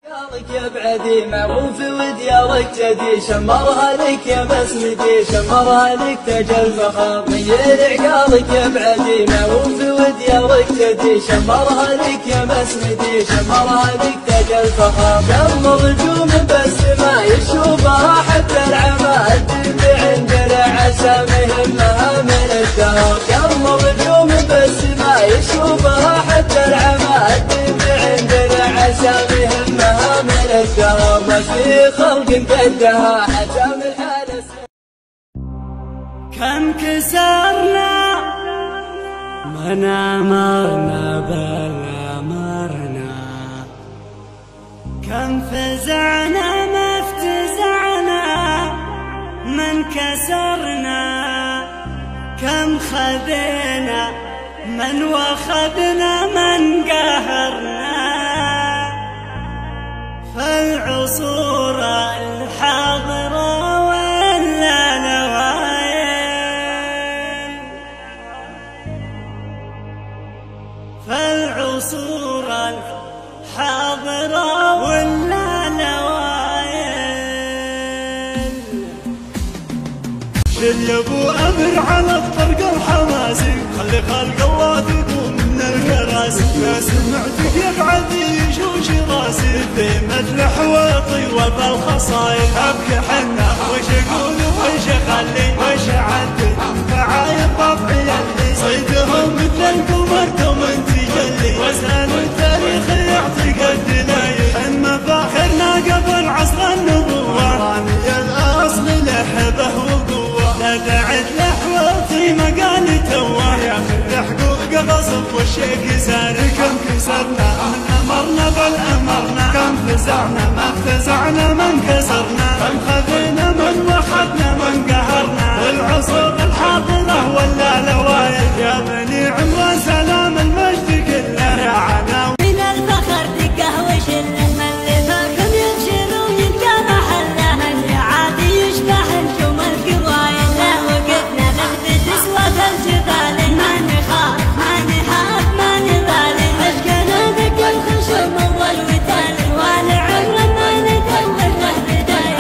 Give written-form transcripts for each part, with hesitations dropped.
لك يا بعدي معروف وديارك جدي شمرها لك يا مسندي شمرها لك تاج الفخر غير عقالك يا بعدي معروف وديارك جدي شمرها لك يا مسندي شمرها لك تاج الفخر كم نجوم بالسما يشوفها حتى العمى الدنيا عندنا عسامهم مها من الدهر كم نجوم بالسما يشوفها حتى العمى الدنيا عندنا عسامهم مها من الدهر ما في خلق قدها حجم الحال كم كسرنا من أمرنا بل أمرنا كم فزعنا ما افتزعنا من كسرنا كم خذينا من وخذنا من قهرنا فالعصور الحاضرة ولا نوايل فالعصور الحاضرة ولا نوايل شلبوا أمر على الطرق الحماسي خلي خلق الله تقوم من الكراسي ما سمعتك يا بعدي يشوش راسي في مثل حواطي وبالخصايل ابكي حنا وش اقول وش اخلي وش اعدل فعايب طبعي اللي صيدهم مثل القمر دوم تجلي واسال التاريخ يعطيك الدلايل ان مفاخرنا قبل عصر النبوه رامي الاصل لحبه وقوه لا تعد لحوطي مقال توه ياخذ حقوق غصب والشيك يسار كم كسرنا من امرنا بل امرنا كم فزعنا ما افتزعنا من كسرنا كم خذينا من وخذنا من قهرنا والعصور الحاضره ولا لوايل يا بني عمر سلام المجد كله رعنا من الفخر تقهوش من لفاكم يبشرون يلقى محله اللي عادي يشبح نجوم القبايل لا وقفنا نخبز سوى الجبال ما نخاف ما نحاف ما نبالي اشقنا ذك الخشوم والوتال والعمر ما ندور له بدايه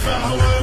فهو